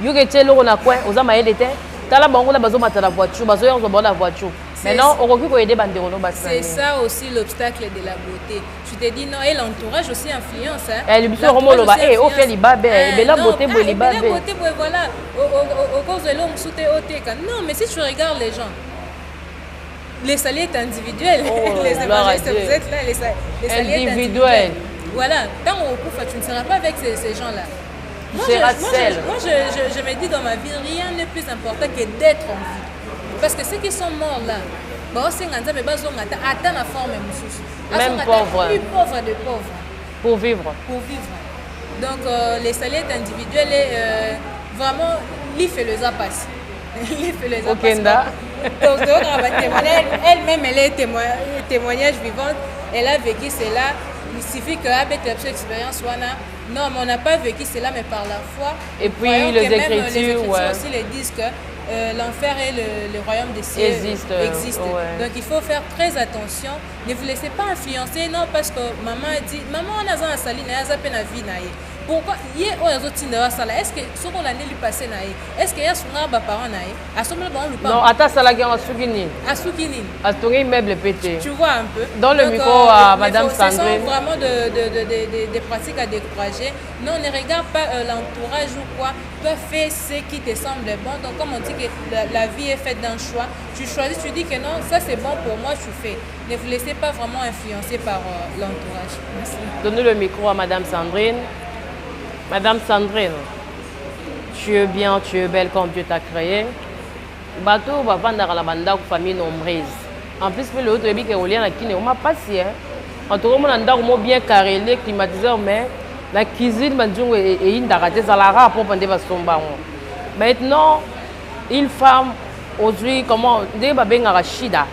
que tu es là on a quoi, aux amis d'été, t'as la banque on a besoin de la voiture, besoin de la voiture. Maintenant on recule pour aider banderono c'est ça aussi l'obstacle de la beauté. Tu te dis non, et l'entourage aussi influence hein. Elle lui romo lo ba au fait libabe, et la beauté pour libabe. La beauté voilà, au cause de l'homme sous tes OT. Non, mais si tu regardes les gens les salaires individuels, les évangilistes, vous êtes là, les salaires individuels. Voilà, tant au coup, tu ne seras pas avec ces gens-là. Moi, je me dis dans ma vie, rien n'est plus important que d'être en vie. Parce que ceux qui sont morts là, même pauvres. Plus pauvres de pauvres. Pour vivre. Donc, les salaires individuels, vraiment, l'IF et le zapas. Okenda. Elle-même, elle est témoignage vivante. Elle a vécu cela. Il suffit que avec l'expérience, non, mais on n'a pas vécu cela, mais par la foi. Et puis les Écritures aussi les disent que l'enfer et le royaume des cieux existent. Ouais. Donc il faut faire très attention. Ne vous laissez pas influencer, non, parce que maman a dit, maman on a un saline, elle a peine à vie. Pourquoi hier est-ce que ce qu'on l'année lui passé est-ce qu'il y a son parent à ce moment non attends ça la guerre à Soukini meuble pété tu vois un peu dans le micro à madame Sandrine ce sont vraiment des pratiques à décourager. Non, ne regarde pas l'entourage ou quoi, toi fais ce qui te semble bon. Donc comme on dit que la vie est faite d'un choix, tu choisis, tu dis que non, ça c'est bon pour moi, tu fais. Ne vous laissez pas vraiment influencer par l'entourage. Merci. Donnez le micro à madame Sandrine. Madame Sandrine, tu es bien, tu es belle comme Dieu t'a créé. Bateau va vendre à la bande famille nombreuse. En plus, le autre dit que Olien a qui ne m'a pas si. En tout cas, on a bien carré, climatiseur, mais la cuisine est une d'arrêter ça la rare pour prendre son baron. Maintenant, une femme, aujourd'hui, comment, des babés à Shida.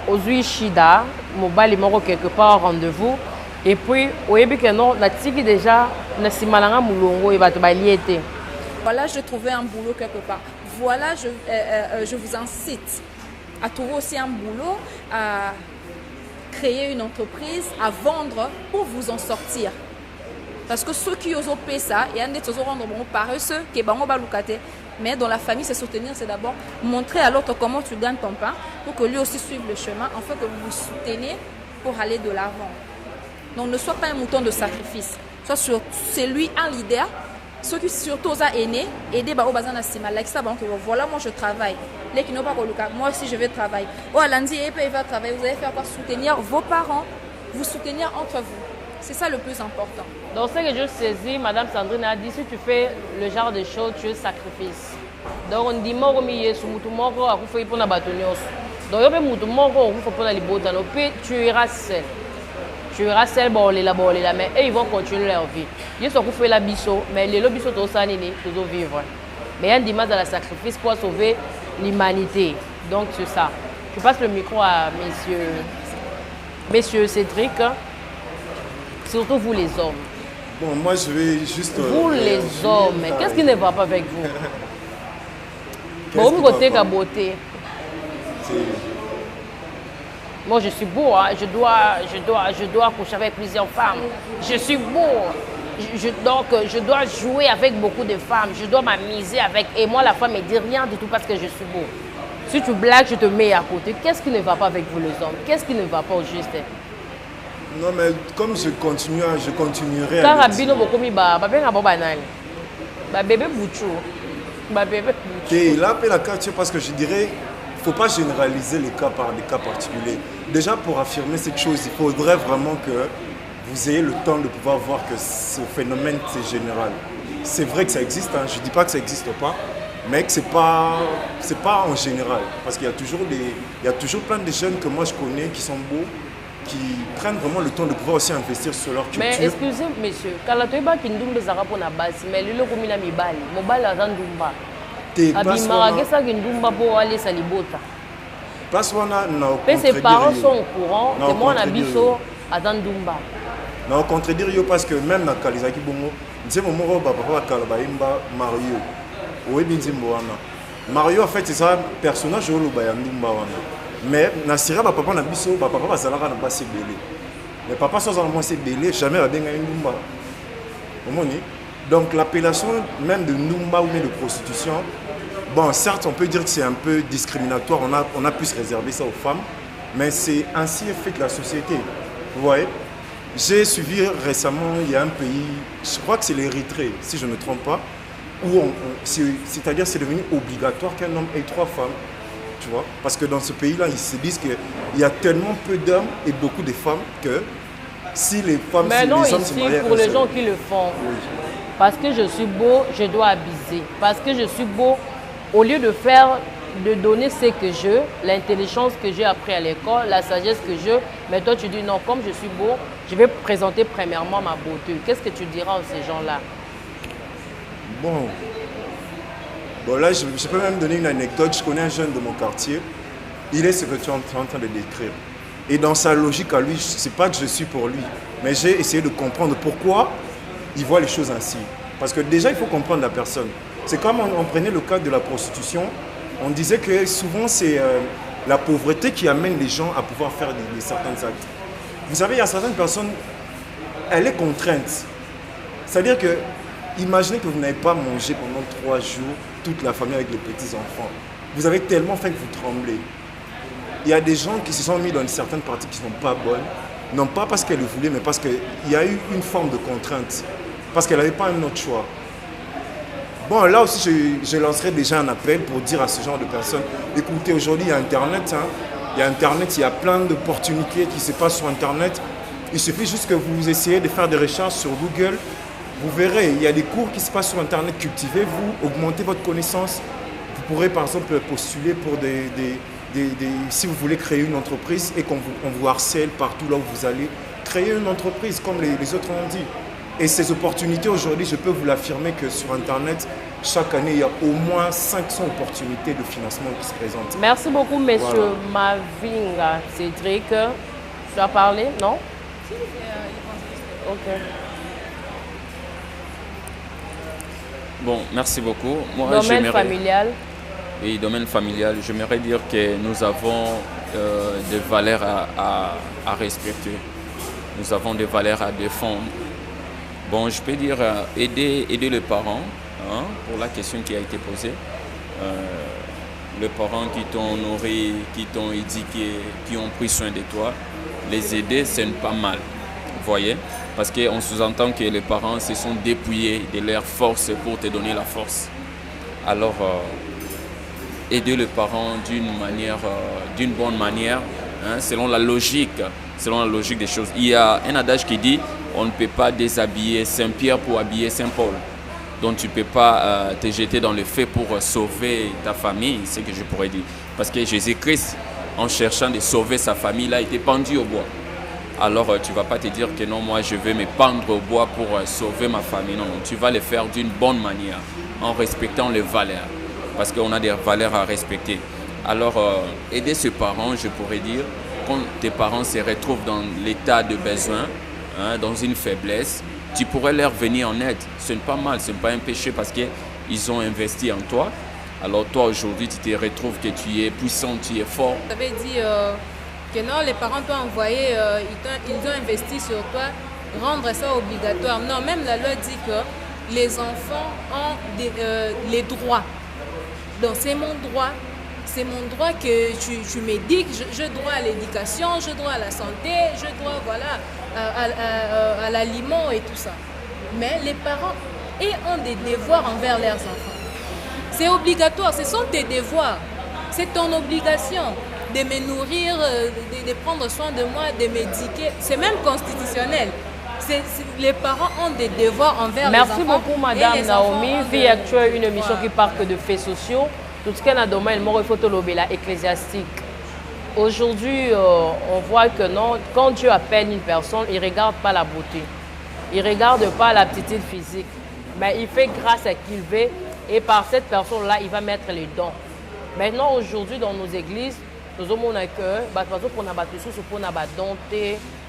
Aujourd'hui, Shida, mon bal est quelque part rendez-vous. Et puis, au début que non, la tigre déjà, voilà, je trouvais un boulot quelque part. Voilà, je vous incite à trouver aussi un boulot, à créer une entreprise, à vendre pour vous en sortir. Parce que ceux qui osent faire ça, il y a des gens qui rendre paresseux, qui sont baloukaté. Mais dans la famille, c'est soutenir, c'est d'abord montrer à l'autre comment tu gagnes ton pain pour que lui aussi suive le chemin, en fait que vous vous soutenez pour aller de l'avant. Donc ne sois pas un mouton de sacrifice. Sois celui un leader. Ceux qui surtout ont aînés, aider au bazar national. Voilà, moi je travaille. Les qui n'ont pas moi aussi je vais travailler. Oh, lundi, il va travailler. Vous allez faire quoi? Soutenir vos parents, vous soutenir entre vous. C'est ça le plus important. Donc ce que je saisis, Madame Sandrine a dit, si tu fais le genre de choses, tu es sacrifice. Donc on dit moi tu iras seul. Tu iras seul, mais ils vont continuer leur vie. Ils sont fait la biseau, mais les lobbies sont aussi vivre. Mais il y a un dimanche de la sacrifice pour sauver l'humanité. Donc c'est ça. Je passe le micro à messieurs Cédric, surtout vous les hommes. Bon, moi je vais juste... Vous les hommes, qu'est-ce qui ne va pas avec vous? Bon, vous côté qu'à beauté. Moi, je suis beau, hein. je dois coucher avec plusieurs femmes. Je suis beau. Donc, je dois jouer avec beaucoup de femmes. Je dois m'amuser avec. Et moi, la femme ne dit rien du tout parce que je suis beau. Si tu blagues, je te mets à côté. Qu'est-ce qui ne va pas avec vous, les hommes? Qu'est-ce qui ne va pas au juste? Non, mais comme je continuerai. Quand Rabino m'a commis, bébé bouchou. Il a appelé la carte parce que je dirais. Il ne faut pas généraliser les cas par des cas particuliers. Déjà, pour affirmer cette chose, il faudrait vraiment que vous ayez le temps de pouvoir voir que ce phénomène, c'est général. C'est vrai que ça existe, hein. Je ne dis pas que ça n'existe pas, mais que ce n'est pas en général. Parce qu'il y a toujours plein de jeunes que moi je connais qui sont beaux, qui prennent vraiment le temps de pouvoir aussi investir sur leur culture. Mais excusez, monsieur, quand tu as dit que tu as na base, mais le comme il a mis balle, mon balle a Ndumba. Abimara, qu'est-ce que Ndumba pour aller salibota? Parce qu'on a ses parents sont au courant, c'est moi on a biso à Ndumba. Non, contredire parce que même dans Kalizaki Bongo, c'est mon mot papa Kalabaimba Mario. Oui, Mario en fait c'est ça personnage au Ndumba. Mais Nasira papa na biso papa va salara na pas si belé. Mais papa sans en moins c'est belé, jamais va bien Ndumba. Donc l'appellation même de Ndumba ou de prostitution, bon certes on peut dire que c'est un peu discriminatoire, on a pu se réserver ça aux femmes, mais c'est ainsi fait que la société. Vous voyez, j'ai suivi récemment, il y a un pays, je crois que c'est l'Érythrée, si je ne me trompe pas, où c'est-à-dire c'est devenu obligatoire qu'un homme ait 3 femmes. Tu vois? Parce que dans ce pays-là, ils se disent qu'il y a tellement peu d'hommes et beaucoup de femmes que si les femmes mais non, les hommes ici, se mariaient pour les gens qui le font, oui. Parce que je suis beau, je dois abuser. Parce que je suis beau, au lieu de donner ce que je, l'intelligence que j'ai appris à l'école, la sagesse que je, mais toi tu dis non, comme je suis beau, je vais présenter premièrement ma beauté. Qu'est-ce que tu diras à ces gens-là? Bon, là, je peux même donner une anecdote. Je connais un jeune de mon quartier. Il est ce que tu es en train de décrire. Et dans sa logique à lui, ce n'est pas que je suis pour lui. Mais j'ai essayé de comprendre pourquoi il voit les choses ainsi. Parce que déjà, il faut comprendre la personne. C'est comme on prenait le cas de la prostitution. On disait que souvent, c'est la pauvreté qui amène les gens à pouvoir faire certains actes. Vous savez, il y a certaines personnes, elle est contrainte. C'est-à-dire que, imaginez que vous n'avez pas mangé pendant 3 jours, toute la famille avec les petits-enfants. Vous avez tellement faim que vous tremblez. Il y a des gens qui se sont mis dans certaines parties qui ne sont pas bonnes, non pas parce qu'elles le voulaient, mais parce qu'il y a eu une forme de contrainte, parce qu'elle n'avait pas un autre choix. Bon, là aussi, je lancerai déjà un appel pour dire à ce genre de personnes, écoutez, aujourd'hui, il y a Internet, il y a Internet, il y a plein d'opportunités qui se passent sur Internet. Il suffit juste que vous essayez de faire des recherches sur Google. Vous verrez, il y a des cours qui se passent sur Internet. Cultivez-vous, augmentez votre connaissance. Vous pourrez par exemple postuler pour si vous voulez créer une entreprise et qu'on vous harcèle partout là où vous allez, créer une entreprise comme les autres ont dit. Et ces opportunités aujourd'hui, je peux vous l'affirmer que sur Internet, chaque année, il y a au moins 500 opportunités de financement qui se présentent. Merci beaucoup, monsieur Mavinga Cédric. Tu as parlé, non? Ok. Bon, merci beaucoup. Moi, domaine familial. Oui, domaine familial. J'aimerais dire que nous avons des valeurs à respecter. Nous avons des valeurs à défendre. Bon, je peux dire aider les parents pour la question qui a été posée. Les parents qui t'ont nourri, qui t'ont éduqué, qui ont pris soin de toi, les aider, c'est pas mal. Vous voyez? Parce qu'on sous-entend que les parents se sont dépouillés de leur force pour te donner la force. Alors, aider les parents d'une bonne manière, selon la logique des choses. Il y a un adage qui dit on ne peut pas déshabiller Saint-Pierre pour habiller Saint-Paul. Donc tu ne peux pas te jeter dans le feu pour sauver ta famille, c'est ce que je pourrais dire. Parce que Jésus-Christ, en cherchant de sauver sa famille, il a été pendu au bois. Alors tu ne vas pas te dire que non, moi je vais me pendre au bois pour sauver ma famille. Non, tu vas le faire d'une bonne manière, en respectant les valeurs. Parce qu'on a des valeurs à respecter. Alors aider ses parents, je pourrais dire, quand tes parents se retrouvent dans l'état de besoin, dans une faiblesse, tu pourrais leur venir en aide. Ce n'est pas mal, ce n'est pas un péché parce qu'ils ont investi en toi. Alors toi aujourd'hui, tu te retrouves que tu es puissant, tu es fort. Vous avez dit que non, les parents t'ont envoyé, ils ont investi sur toi, rendre ça obligatoire. Non, même la loi dit que les enfants ont les droits. Donc c'est mon droit. C'est mon droit que tu m'éduques, je droit à l'éducation, je droit à la santé, je droit voilà, à l'aliment et tout ça. Mais les parents ont des devoirs envers leurs enfants. C'est obligatoire, ce sont tes devoirs. C'est ton obligation de me nourrir, de prendre soin de moi, de m'éduquer. C'est même constitutionnel. Les parents ont des devoirs envers les enfants. Merci beaucoup, Madame Naomi. Vie actuelle, une émission qui parle que de faits sociaux. Tout ce qu'il y a dans le domaine, il faut te l'obéir, ecclésiastique. Aujourd'hui, on voit que non, quand Dieu appelle une personne, il ne regarde pas la beauté. Il ne regarde pas l'aptitude physique. Mais il fait grâce à qui il veut. Et par cette personne-là, il va mettre les dons. Maintenant, aujourd'hui, dans nos églises, nous avons un cœur,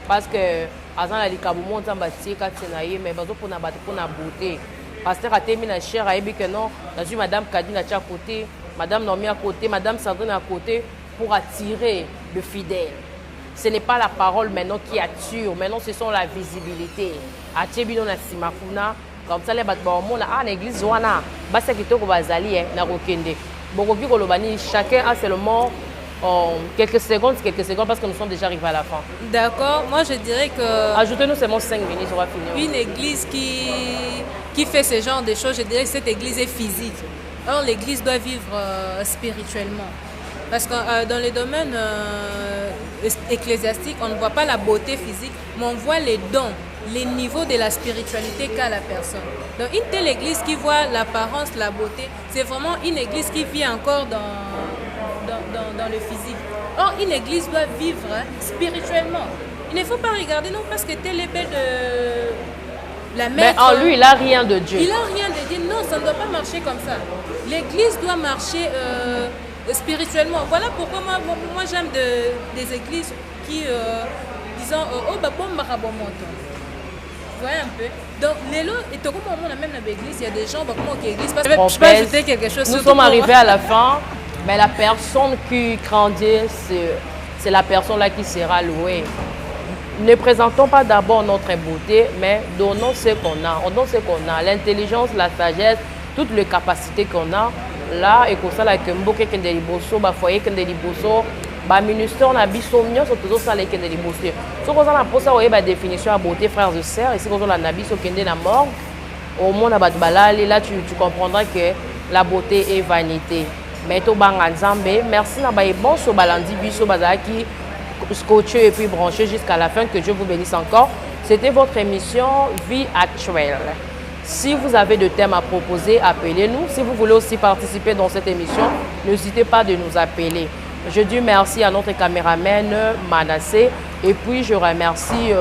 parce que avant la likaboumo on bâti katenaye mais bazo pour na beauté pasteur a terminé cher a que non dans une madame Kadine à côté madame Nomi à côté madame Sandrine à côté pour attirer le fidèle. Ce n'est pas la parole maintenant qui attire, maintenant ce sont la visibilité. Atebino na simafuna comme ça les batba on a l'église wana basa kitoko bazali na rokende bokoki kolobani chacun a seulement quelques secondes parce que nous sommes déjà arrivés à la fin. D'accord, moi je dirais que... Ajoutez-nous seulement 5 minutes, on va finir. Une église qui fait ce genre de choses, je dirais que cette église est physique. Or l'église doit vivre spirituellement. Parce que dans les domaines ecclésiastiques, on ne voit pas la beauté physique, mais on voit les dons, les niveaux de la spiritualité qu'a la personne. Donc une telle église qui voit l'apparence, la beauté, c'est vraiment une église qui vit encore dans le physique. Or, une église doit vivre spirituellement. Il ne faut pas regarder, non, parce que telle est belle de la maître. Mais en lui, il n'a rien de Dieu. Il n'a rien de Dieu. Non, ça ne doit pas marcher comme ça. L'église doit marcher spirituellement. Voilà pourquoi moi j'aime des églises qui, disons, oh, bah, bon, marabomoto. Vous voyez un peu. Donc, les lots, et tout comme on a même dans l'église, il y a des gens, bah, comment l'église passe. Je peux ajouter quelque chose. Nous sommes arrivés à la fin. Mais la personne qui grandit, c'est la personne là qui sera louée. Ne présentons pas d'abord notre beauté, mais donnons ce qu'on a. On donne ce qu'on a, l'intelligence, la sagesse, toutes les capacités qu'on a. Là, et comme ça, là, que mboke kende liboso, ba foyer kende liboso, ba ministère na biso mignon, c'est toujours ça les kende liboso. Ce qu'on a pour ça, vous voyez, ba définition à beauté, frères et sœurs. Ici, quand on a nabi so kende na morgue, au monde à balali, là, tu comprendras que la beauté est vanité. Mais to banga nzambe, merci na ba bon so balandi biso bazaki scotché et puis branché jusqu'à la fin, que Dieu vous bénisse encore. C'était votre émission Vie actuelle. Si vous avez des thèmes à proposer, appelez-nous. Si vous voulez aussi participer dans cette émission, n'hésitez pas de nous appeler. Je dis merci à notre caméraman Manassé et puis je remercie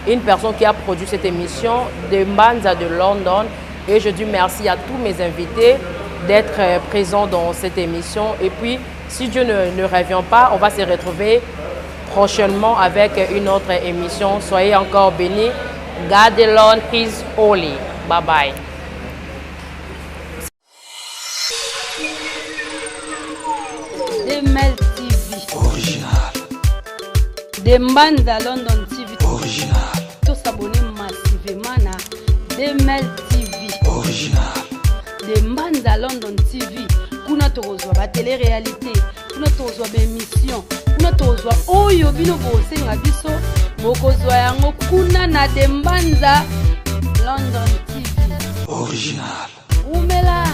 une personne qui a produit cette émission de Mbanza de London et je dis merci à tous mes invités d'être présents dans cette émission. Et puis, si Dieu ne revient pas, on va se retrouver prochainement avec une autre émission. Soyez encore bénis. God alone is holy. Bye bye. Demel TV. Original. Dembanza London TV. Original. Tous s'abonner massivement à Demel TV. Original. Dembanza London TV. Kuna tozwa ba télé-réalité, kuna tozwa ba émission, kuna tozwa oyo bino bosenga biso, mokozwa yango kuna na Dembanza London TV. Original. Umela